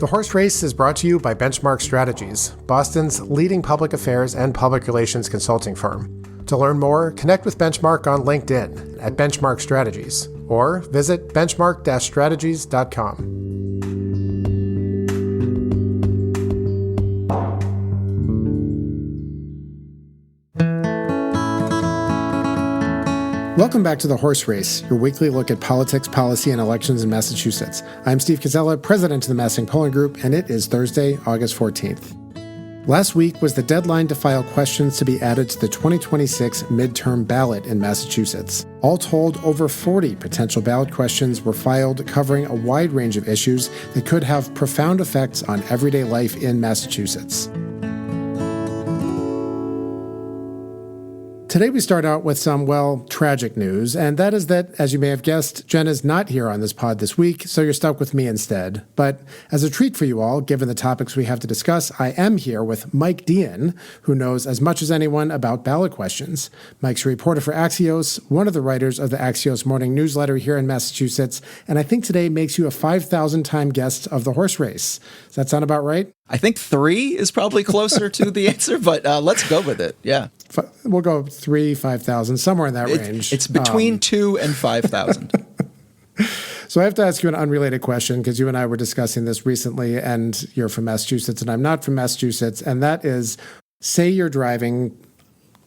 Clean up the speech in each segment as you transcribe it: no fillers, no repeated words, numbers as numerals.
The Horse Race is brought to you by Benchmark Strategies, Boston's leading public affairs and public relations consulting firm. To learn more, connect with Benchmark on LinkedIn at Benchmark Strategies or visit benchmark-strategies.com. Welcome back to The Horse Race, your weekly look at politics, policy, and elections in Massachusetts. I'm Steve Casella, president of the Massing Polling Group, and it is Thursday, August 14th. Last week was the deadline to file questions to be added to the 2026 midterm ballot in Massachusetts. All told, over 40 potential ballot questions were filed covering a wide range of issues that could have profound effects on everyday life in Massachusetts. Today we start out with some, tragic news, and that is that, as you may have guessed, Jen is not here on this pod this week, so you're stuck with me instead. But as a treat for you all, given the topics we have to discuss, I am here with Mike Deehan, who knows as much as anyone about ballot questions. Mike's a reporter for Axios, one of the writers of the Axios morning newsletter here in Massachusetts, and I think today makes you a 5,000-time guest of the horse race. Does that sound about right? I think 3 is probably closer to the answer, but let's go with it. Yeah. We'll go 3, 5,000, somewhere in that range. It's between 2 and 5,000. So I have to ask you an unrelated question because you and I were discussing this recently, and you're from Massachusetts and I'm not from Massachusetts. And that is, say you're driving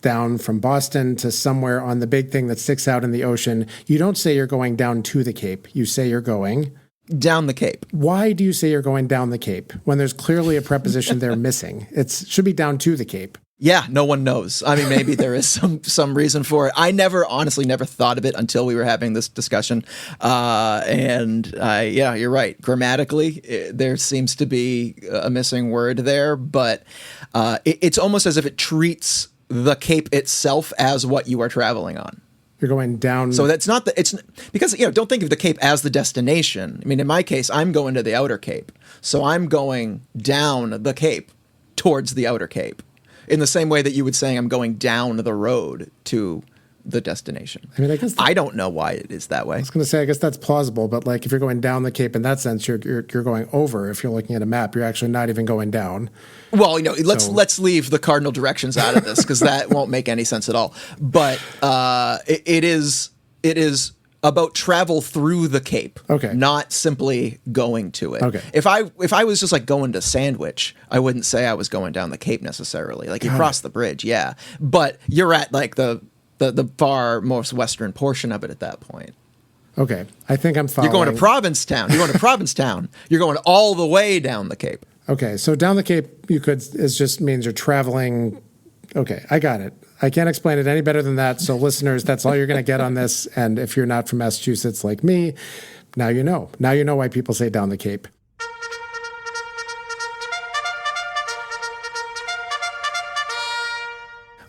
down from Boston to somewhere on the big thing that sticks out in the ocean. You don't say you're going down to the Cape. You say you're going down the Cape. Why do you say you're going down the Cape when there's clearly a preposition there missing? It should be down to the Cape. Yeah, no one knows. I mean, maybe there is some reason for it. I honestly never thought of it until we were having this discussion. Yeah, you're right. Grammatically, there seems to be a missing word there, but it's almost as if it treats the Cape itself as what you are traveling on. You're going down. So that's not it's because, don't think of the Cape as the destination. I mean, in my case, I'm going to the Outer Cape. So I'm going down the Cape towards the Outer Cape in the same way that you would say I'm going down the road to the destination. I mean, I guess I don't know why it is that way. I was going to say, I guess that's plausible, but like if you're going down the Cape in that sense, you're going over. If you're looking at a map, you're actually not even going down. Well, let's leave the cardinal directions out of this because that won't make any sense at all. But it is about travel through the Cape, okay, not simply going to it. Okay. If I was just like going to Sandwich, I wouldn't say I was going down the Cape necessarily. Like you cross the bridge, yeah, but you're at like the far most western portion of it at that point. Okay, I think I'm following. You're going to Provincetown. You're going to Provincetown. You're going all the way down the Cape. Okay, so down the Cape, it just means you're traveling. Okay, I got it. I can't explain it any better than that. So listeners, that's all you're going to get on this. And if you're not from Massachusetts like me, now you know. Now you know why people say down the Cape.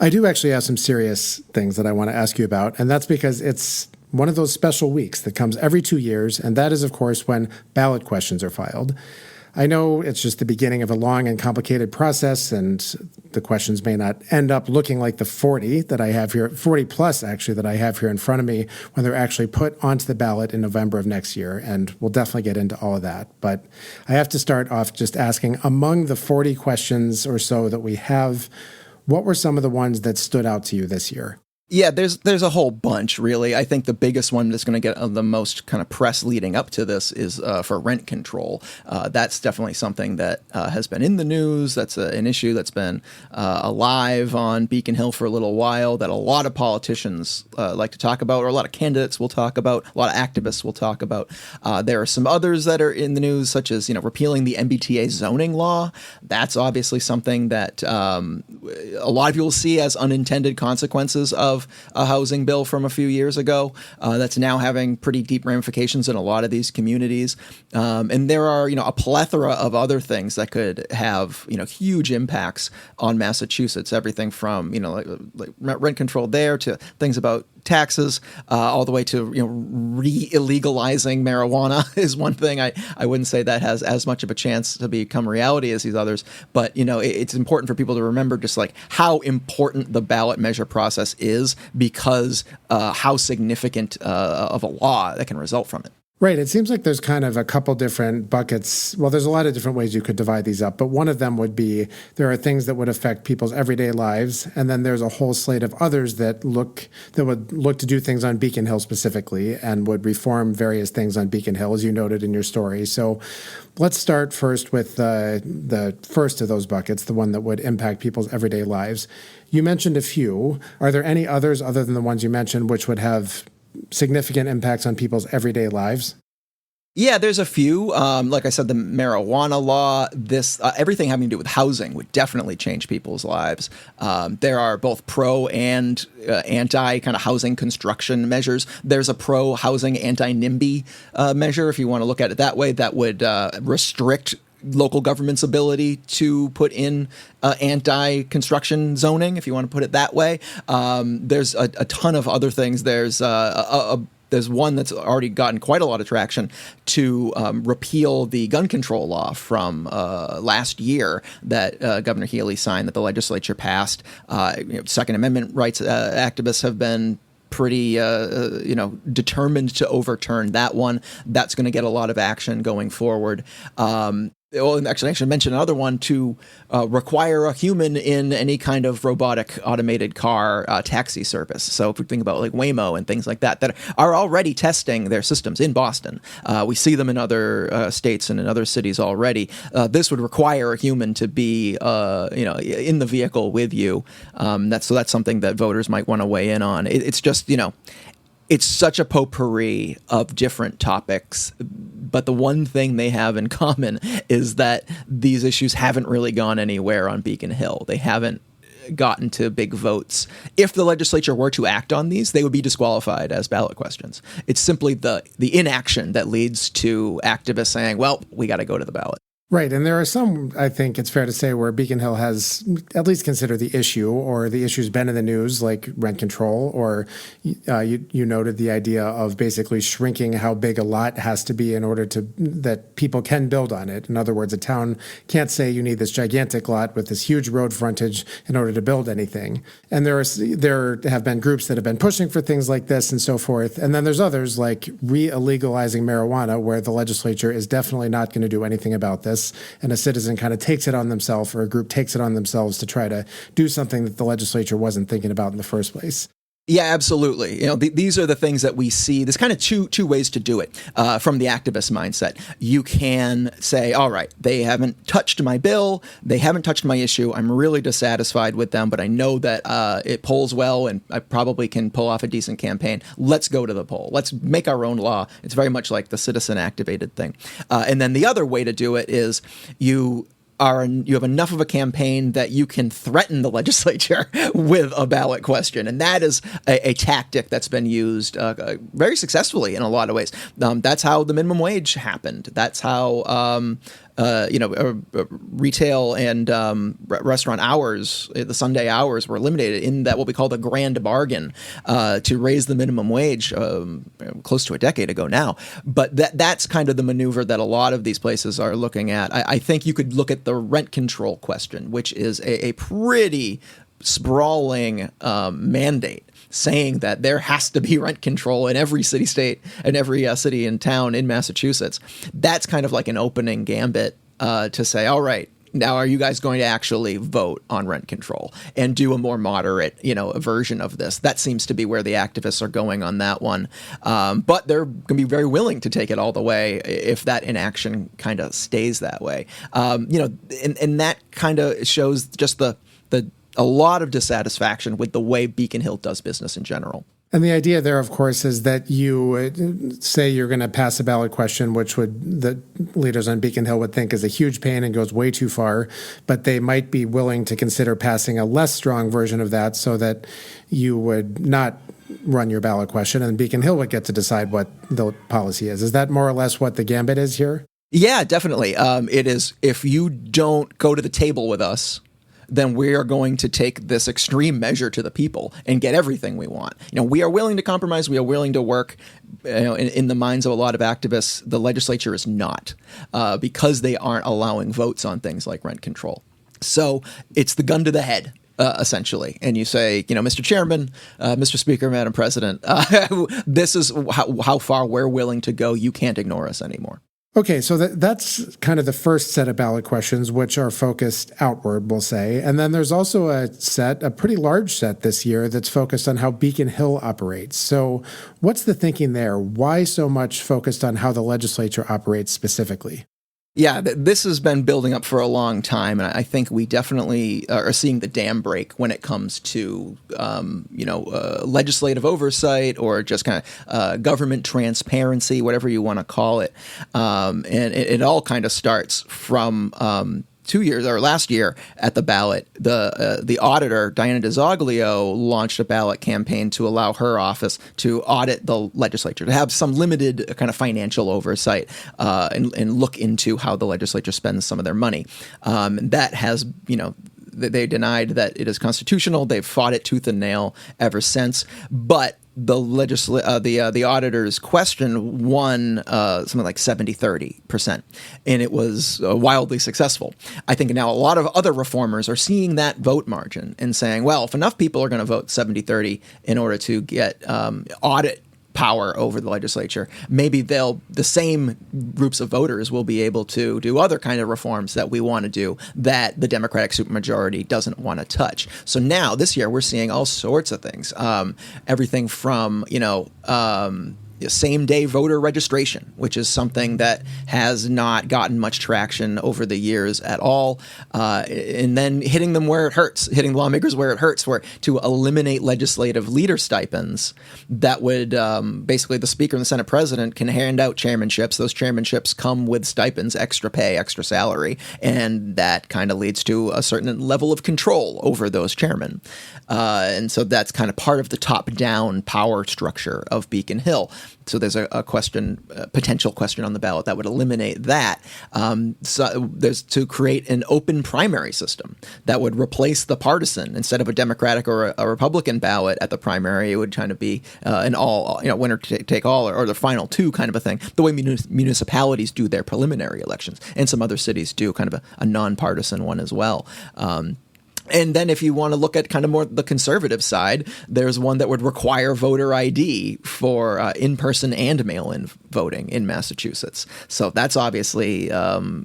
I do actually have some serious things that I want to ask you about, and that's because it's one of those special weeks that comes every 2 years, and that is, of course, when ballot questions are filed. I know it's just the beginning of a long and complicated process, and the questions may not end up looking like the 40 that I have here, 40 plus actually, that I have here in front of me when they're actually put onto the ballot in November of next year, and we'll definitely get into all of that. But I have to start off just asking, among the 40 questions or so that we have, what were some of the ones that stood out to you this year? Yeah, there's a whole bunch, really. I think the biggest one that's going to get the most kind of press leading up to this is for rent control. That's definitely something that has been in the news. That's an issue that's been alive on Beacon Hill for a little while that a lot of politicians like to talk about, or a lot of candidates will talk about, a lot of activists will talk about. There are some others that are in the news, such as repealing the MBTA zoning law. That's obviously something that a lot of people see as unintended consequences of a housing bill from a few years ago that's now having pretty deep ramifications in a lot of these communities. And there are, a plethora of other things that could have, huge impacts on Massachusetts, everything from, like rent control there to things about taxes, all the way to, re-illegalizing marijuana is one thing. I wouldn't say that has as much of a chance to become reality as these others, but, it's important for people to remember just like how important the ballot measure process is because how significant of a law that can result from it. Right. It seems like there's kind of a couple different buckets. Well, there's a lot of different ways you could divide these up, but one of them would be there are things that would affect people's everyday lives, and then there's a whole slate of others that would look to do things on Beacon Hill specifically and would reform various things on Beacon Hill, as you noted in your story. So let's start first with the first of those buckets, the one that would impact people's everyday lives. You mentioned a few. Are there any others other than the ones you mentioned which would have significant impacts on people's everyday lives? Yeah, there's a few. Like I said, the marijuana law, everything having to do with housing would definitely change people's lives. There are both pro and anti kind of housing construction measures. There's a pro housing anti-NIMBY measure, if you want to look at it that way, that would restrict local government's ability to put in anti-construction zoning, if you want to put it that way. There's a ton of other things. There's one that's already gotten quite a lot of traction to repeal the gun control law from last year that Governor Healy signed, that the legislature passed. Second Amendment rights activists have been pretty, determined to overturn that one. That's going to get a lot of action going forward. Actually, I should mention another one to require a human in any kind of robotic automated car taxi service. So if we think about like Waymo and things like that are already testing their systems in Boston. We see them in other states and in other cities already. This would require a human to be, in the vehicle with you. That's something that voters might want to weigh in on. It's just, it's such a potpourri of different topics, but the one thing they have in common is that these issues haven't really gone anywhere on Beacon Hill. They haven't gotten to big votes. If the legislature were to act on these, they would be disqualified as ballot questions. It's simply the inaction that leads to activists saying, well, we got to go to the ballot. Right. And there are some, I think it's fair to say, where Beacon Hill has at least considered the issue, or the issue's been in the news, like rent control, or you noted the idea of basically shrinking how big a lot has to be in order that people can build on it. In other words, a town can't say you need this gigantic lot with this huge road frontage in order to build anything. And there have been groups that have been pushing for things like this and so forth. And then there's others like re-illegalizing marijuana, where the legislature is definitely not going to do anything about this. And a citizen kind of takes it on themselves, or a group takes it on themselves to try to do something that the legislature wasn't thinking about in the first place. Yeah, absolutely. These are the things that we see. There's kind of two ways to do it from the activist mindset. You can say, all right, they haven't touched my bill. They haven't touched my issue. I'm really dissatisfied with them, but I know that it polls well and I probably can pull off a decent campaign. Let's go to the poll. Let's make our own law. It's very much like the citizen activated thing. And then the other way to do it is you have enough of a campaign that you can threaten the legislature with a ballot question. And that is a tactic that's been used very successfully in a lot of ways. That's how the minimum wage happened. That's how retail and restaurant hours, the Sunday hours, were eliminated in that what we call the grand bargain to raise the minimum wage close to a decade ago now. But that's kind of the maneuver that a lot of these places are looking at. I think you could look at the rent control question, which is a pretty sprawling mandate, saying that there has to be rent control in every city, state, and every city and town in Massachusetts. That's kind of like an opening gambit to say, all right, now are you guys going to actually vote on rent control and do a more moderate, version of this? That seems to be where the activists are going on that one. But they're going to be very willing to take it all the way if that inaction kind of stays that way. And that kind of shows just a lot of dissatisfaction with the way Beacon Hill does business in general. And the idea there, of course, is that you say you're going to pass a ballot question, which the leaders on Beacon Hill would think is a huge pain and goes way too far, but they might be willing to consider passing a less strong version of that so that you would not run your ballot question and Beacon Hill would get to decide what the policy is. Is that more or less what the gambit is here? Yeah, definitely. It is. If you don't go to the table with us, then we are going to take this extreme measure to the people and get everything we want. We are willing to compromise. We are willing to work. In the minds of a lot of activists, the legislature is not, because they aren't allowing votes on things like rent control. So it's the gun to the head. essentially. And you say, Mr. Chairman, Mr. Speaker, Madam President, this is how far we're willing to go. You can't ignore us anymore. Okay, so that's kind of the first set of ballot questions, which are focused outward, we'll say. And then there's also a pretty large set this year that's focused on how Beacon Hill operates. So what's the thinking there? Why so much focused on how the legislature operates specifically? Yeah, this has been building up for a long time, and I think we definitely are seeing the dam break when it comes to, legislative oversight or just kind of government transparency, whatever you want to call it. And it all kind of starts from 2 years or last year at the ballot. The auditor, Diana DeZoglio, launched a ballot campaign to allow her office to audit the legislature, to have some limited kind of financial oversight and look into how the legislature spends some of their money. That has, they denied that it is constitutional. They've fought it tooth and nail ever since. But the auditor's question won something like 70-30%, and it was wildly successful. I think now a lot of other reformers are seeing that vote margin and saying, well, if enough people are going to vote 70-30 in order to get audit power over the legislature, maybe the same groups of voters will be able to do other kind of reforms that we want to do that the Democratic supermajority doesn't want to touch. So now this year we're seeing all sorts of things, everything from same-day voter registration, which is something that has not gotten much traction over the years at all, and then hitting them where it hurts, hitting lawmakers where it hurts, where to eliminate legislative leader stipends that would basically the Speaker and the Senate President can hand out chairmanships. Those chairmanships come with stipends, extra pay, extra salary, and that kind of leads to a certain level of control over those chairmen. And so that's kind of part of the top-down power structure of Beacon Hill. So there's a potential question on the ballot that would eliminate that. So there's to create an open primary system that would replace the partisan. Instead of a Democratic or a Republican ballot at the primary, it would kind of be an all, winner take all or the final two kind of a thing, the way municipalities do their preliminary elections. And some other cities do kind of a nonpartisan one as well. And then if you want to look at kind of more the conservative side, there's one that would require voter ID for in-person and mail-in voting in Massachusetts. So that's obviously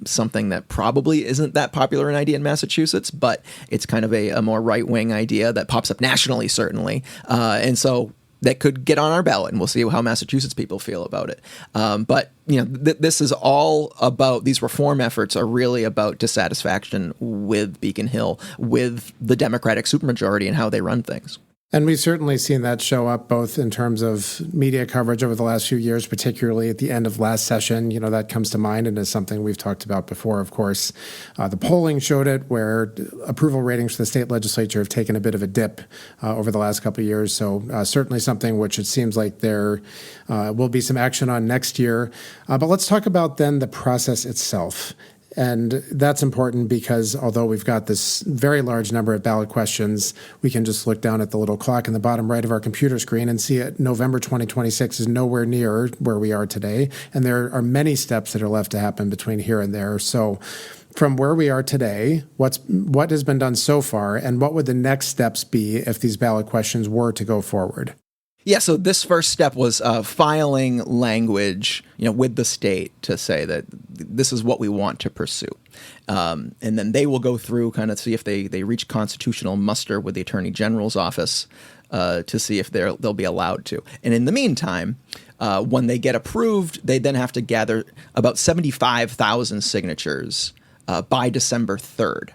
something that probably isn't that popular an idea in Massachusetts, but it's kind of a more right-wing idea that pops up nationally, certainly. And so that could get on our ballot, and we'll see how Massachusetts people feel about it. But this is all about, these reform efforts are really about dissatisfaction with Beacon Hill, with the Democratic supermajority and how they run things. And we've certainly seen that show up both in terms of media coverage over the last few years, particularly at the end of last session. That comes to mind and is something we've talked about before, of course. The polling showed it, where approval ratings for the state legislature have taken a bit of a dip over the last couple of years. So certainly something which it seems like there will be some action on next year. But let's talk about then the process itself. And that's important because although we've got this very large number of ballot questions, we can just look down at the little clock in the bottom right of our computer screen and see it. November 2026 is nowhere near where we are today. And there are many steps that are left to happen between here and there. So from where we are today, what has been done so far, and what would the next steps be if these ballot questions were to go forward? Yeah, so this first step was filing language, with the state to say that this is what we want to pursue. And then they will go through kind of see if they reach constitutional muster with the Attorney General's office to see if they'll be allowed to. And in the meantime, when they get approved, they then have to gather about 75,000 signatures by December 3rd.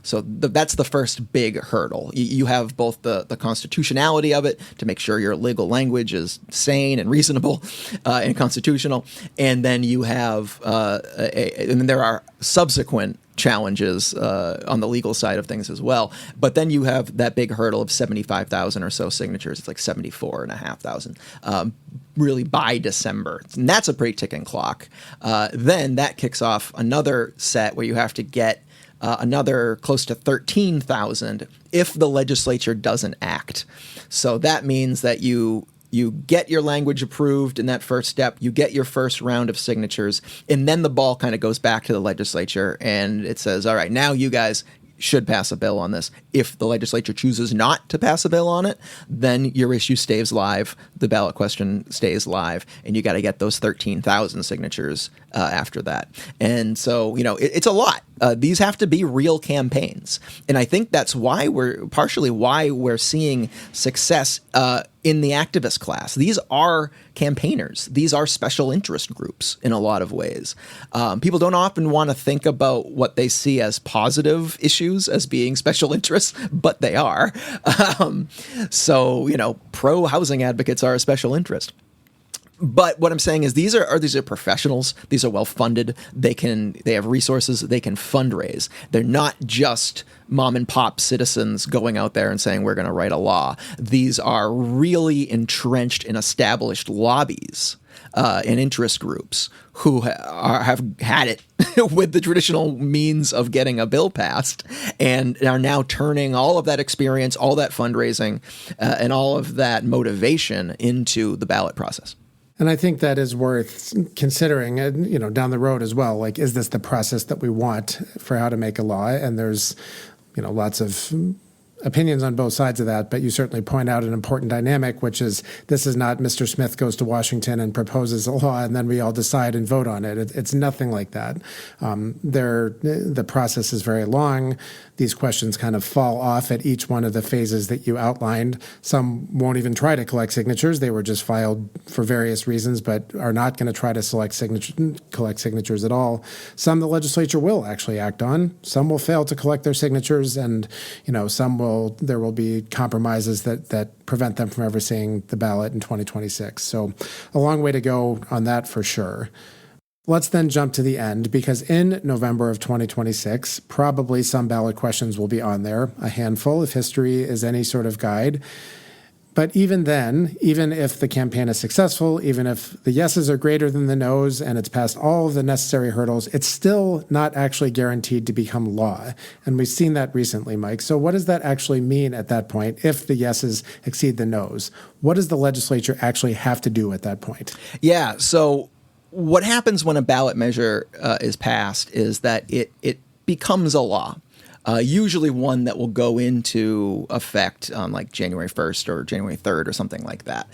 So that's the first big hurdle. You have both the constitutionality of it to make sure your legal language is sane and reasonable and constitutional, and then you have and then there are subsequent challenges on the legal side of things as well. But then you have that big hurdle of 75,000 or so signatures. It's like 74,500. Really by December. And that's a pretty ticking clock. Then that kicks off another set where you have to get another close to 13,000 if the legislature doesn't act. So that means that you get your language approved in that first step, you get your first round of signatures, and then the ball kind of goes back to the legislature and it says, all right, now you guys should pass a bill on this. If the legislature chooses not to pass a bill on it, then your issue stays live, the ballot question stays live, and you got to get those 13,000 signatures after that. And so, it's a lot. These have to be real campaigns. And I think that's partially why we're seeing success in the activist class. These are campaigners. These are special interest groups in a lot of ways. People don't often want to think about what they see as positive issues as being special interests, but they are. So, pro-housing advocates are a special interest. But what I'm saying is these are professionals. These are well funded. They have resources. They can fundraise. They're not just mom and pop citizens going out there and saying we're going to write a law. These are really entrenched and established lobbies and interest groups who have had it with the traditional means of getting a bill passed and are now turning all of that experience, all that fundraising, and all of that motivation into the ballot process. And I think that is worth considering, down the road as well. Like, is this the process that we want for how to make a law? And there's, lots of opinions on both sides of that, but you certainly point out an important dynamic, which is this is not Mr. Smith goes to Washington and proposes a law and then we all decide and vote on it. It's nothing like that. The process is very long. These questions kind of fall off at each one of the phases that you outlined. Some won't even try to collect signatures. They were just filed for various reasons, but are not going to try to collect signatures at all. Some the legislature will actually act on. Some will fail to collect their signatures, and there will be compromises that prevent them from ever seeing the ballot in 2026. So a long way to go on that for sure. Let's then jump to the end, because in November of 2026, probably some ballot questions will be on there, a handful if history is any sort of guide. But even then, even if the campaign is successful, even if the yeses are greater than the nos and it's passed all of the necessary hurdles, it's still not actually guaranteed to become law. And we've seen that recently, Mike. So what does that actually mean at that point if the yeses exceed the nos? What does the legislature actually have to do at that point? Yeah, so what happens when a ballot measure is passed is that it becomes a law. Usually one that will go into effect on like January 1st or January 3rd or something like that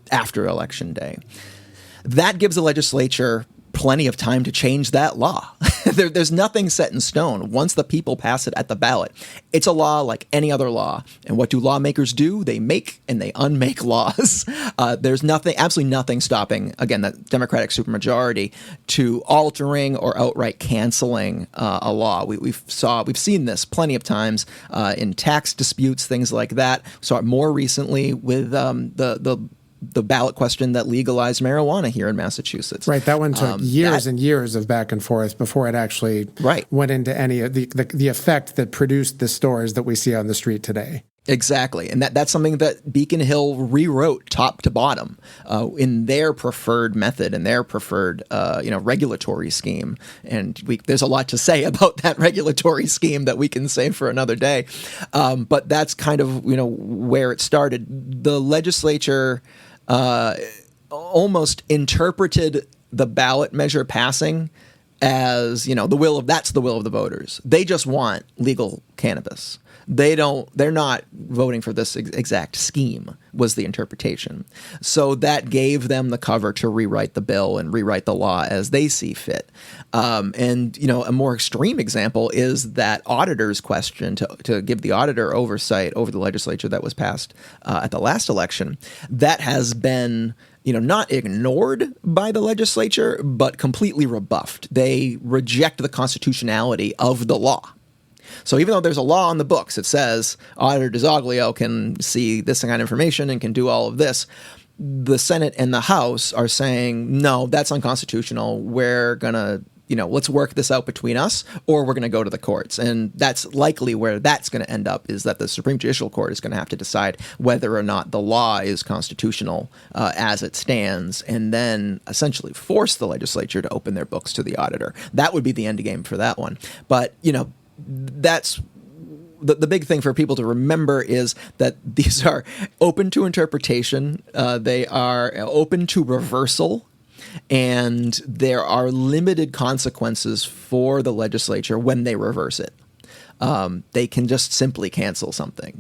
after Election Day. That gives the legislature plenty of time to change that law. There's nothing set in stone. Once the people pass it at the ballot, it's a law like any other law. And what do lawmakers do? They make and they unmake laws. There's absolutely nothing stopping, again, that Democratic supermajority to altering or outright canceling a law. We've seen this plenty of times in tax disputes, things like that. We saw it more recently with the ballot question that legalized marijuana here in Massachusetts. Right. That one took years and years of back and forth before it actually went into any of the effect that produced the stores that we see on the street today. Exactly. And that's something that Beacon Hill rewrote top to bottom in their preferred method and their preferred regulatory scheme. And there's a lot to say about that regulatory scheme that we can save for another day. But that's kind of where it started. The legislature almost interpreted the ballot measure passing as that's the will of the voters. They just want legal cannabis. They're not voting for this exact scheme, was the interpretation. So that gave them the cover to rewrite the bill and rewrite the law as they see fit. And a more extreme example is that auditor's question to give the auditor oversight over the legislature that was passed at the last election. That has been not ignored by the legislature, but completely rebuffed. They reject the constitutionality of the law. So even though there's a law on the books that says Auditor DiZoglio can see this kind of information and can do all of this, the Senate and the House are saying, no, that's unconstitutional. We're going to, let's work this out between us, or we're going to go to the courts. And that's likely where that's going to end up, is that the Supreme Judicial Court is going to have to decide whether or not the law is constitutional as it stands, and then essentially force the legislature to open their books to the auditor. That would be the end game for that one. But, that's the big thing for people to remember, is that these are open to interpretation. They are open to reversal, and there are limited consequences for the legislature when they reverse it. they can just simply cancel something.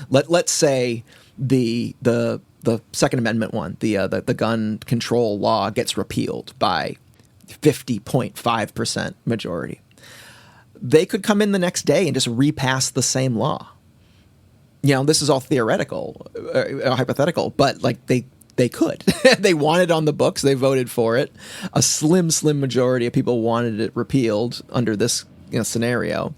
Let's say the Second Amendment one, the gun control law gets repealed by 50.5% majority. They could come in the next day and just repass the same law. This is all theoretical, hypothetical, but like they could. They wanted it on the books. They voted for it. A slim majority of people wanted it repealed under this scenario.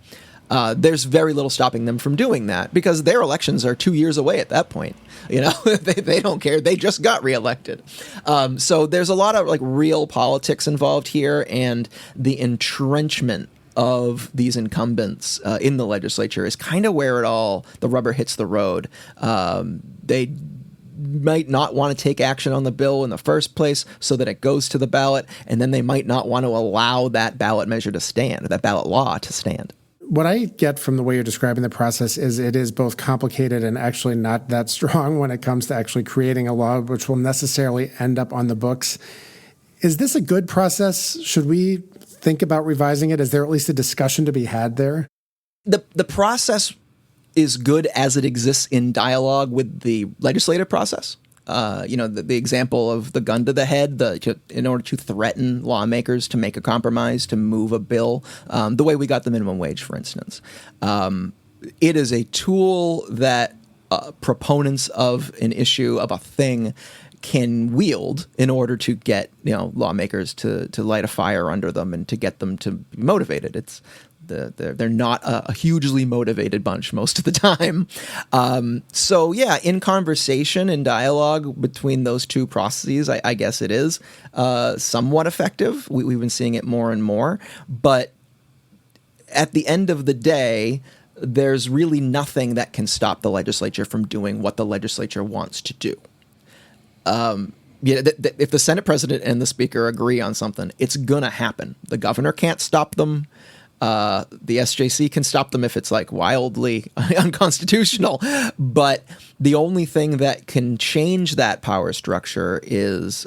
There's very little stopping them from doing that because their elections are 2 years away at that point. They don't care. They just got reelected. So there's a lot of like real politics involved here, and the entrenchment of these incumbents in the legislature is kind of where the rubber hits the road. They might not want to take action on the bill in the first place so that it goes to the ballot, and then they might not want to allow that ballot measure to stand, that ballot law to stand. What I get from the way you're describing the process is it is both complicated and actually not that strong when it comes to actually creating a law which will necessarily end up on the books. Is this a good process? Should we think about revising it? Is there at least a discussion to be had there? The process is good as it exists in dialogue with the legislative process. The example of the gun to the head, in order to threaten lawmakers to make a compromise, to move a bill, the way we got the minimum wage, for instance. It is a tool that proponents of an issue, of a thing, can wield in order to get lawmakers to light a fire under them and to get them to be motivated. They're not a hugely motivated bunch most of the time. So yeah, in conversation and dialogue between those two processes, I guess it is somewhat effective. We've been seeing it more and more. But at the end of the day, there's really nothing that can stop the legislature from doing what the legislature wants to do. If the Senate president and the speaker agree on something, it's going to happen. The governor can't stop them. The SJC can stop them if it's like wildly unconstitutional. But the only thing that can change that power structure is,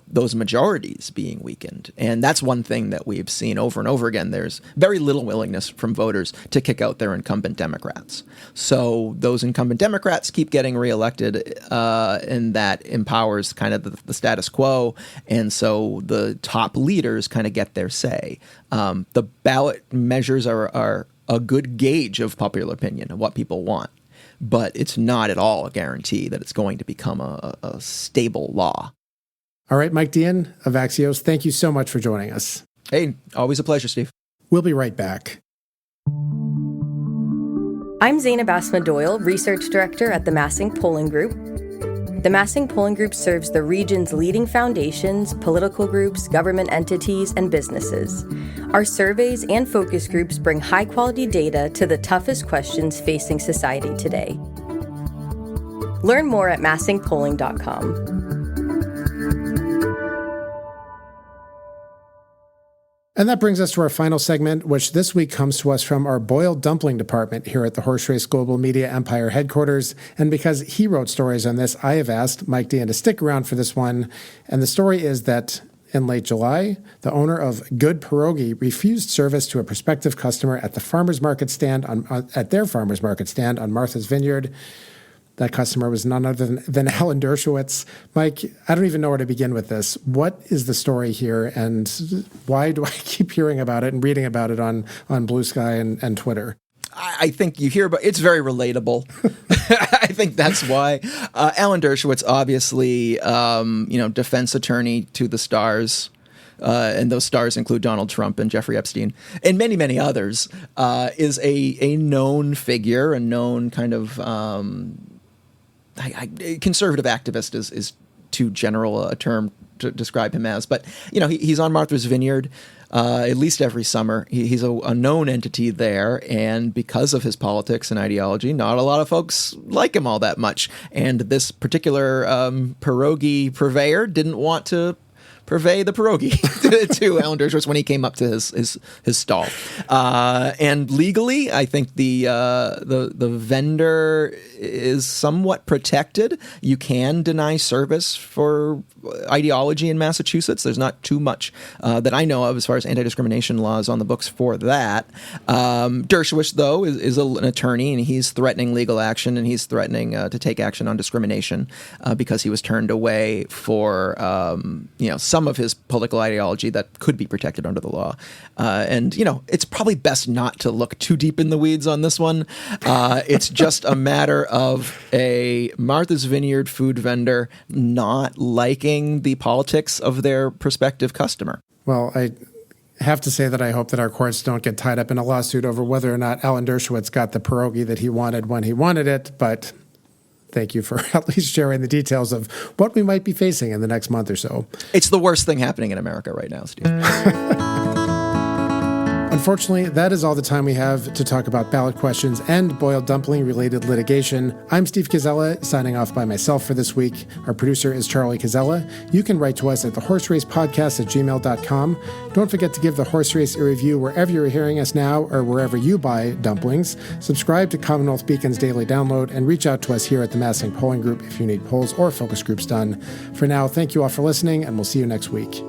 those majorities being weakened. And that's one thing that we've seen over and over again. There's very little willingness from voters to kick out their incumbent Democrats. So those incumbent Democrats keep getting reelected, and that empowers kind of the status quo. And so the top leaders kind of get their say. The ballot measures are a good gauge of popular opinion, of what people want. But it's not at all a guarantee that it's going to become a stable law. All right, Mike Deehan of Axios, thank you so much for joining us. Hey, always a pleasure, Steve. We'll be right back. I'm Zainab Asma-Doyle, Research Director at the Massing Polling Group. The Massing Polling Group serves the region's leading foundations, political groups, government entities, and businesses. Our surveys and focus groups bring high-quality data to the toughest questions facing society today. Learn more at massingpolling.com. And that brings us to our final segment, which this week comes to us from our boiled dumpling department here at the Horse Race Global Media Empire headquarters. And because he wrote stories on this, I have asked Mike Deehan to stick around for this one. And the story is that in late July, the owner of Good Pierogi refused service to a prospective customer at the farmers market stand at their farmers market stand on Martha's Vineyard. That customer was none other than Alan Dershowitz. Mike, I don't even know where to begin with this. What is the story here, and why do I keep hearing about it and reading about it on Blue Sky and Twitter? I think you hear about it's very relatable. I think that's why. Alan Dershowitz, obviously, defense attorney to the stars. And those stars include Donald Trump and Jeffrey Epstein and many, many others, is a known figure, a known kind of conservative activist is too general a term to describe him as. But, he's on Martha's Vineyard at least every summer. He's a known entity there. And because of his politics and ideology, not a lot of folks like him all that much. And this particular pierogi purveyor didn't want to purvey the pierogi to Alan Dershowitz when he came up to his stall. And legally, I think the vendor is somewhat protected. You can deny service for ideology in Massachusetts. There's not too much that I know of as far as anti-discrimination laws on the books for that. Dershowitz, though, is an attorney, and he's threatening legal action, and he's threatening to take action on discrimination because he was turned away for some of his political ideology that could be protected under the law. And it's probably best not to look too deep in the weeds on this one. It's just a matter of a Martha's Vineyard food vendor not liking the politics of their prospective customer. Well, I have to say that I hope that our courts don't get tied up in a lawsuit over whether or not Alan Dershowitz got the pierogi that he wanted when he wanted it, but thank you for at least sharing the details of what we might be facing in the next month or so. It's the worst thing happening in America right now, Steve. Unfortunately, that is all the time we have to talk about ballot questions and boiled dumpling-related litigation. I'm Steve Kazella, signing off by myself for this week. Our producer is Charlie Kazella. You can write to us at thehorseracepodcast@gmail.com. Don't forget to give The Horse Race a review wherever you're hearing us now or wherever you buy dumplings. Subscribe to Commonwealth Beacon's daily download and reach out to us here at the Massing Polling Group if you need polls or focus groups done. For now, thank you all for listening, and we'll see you next week.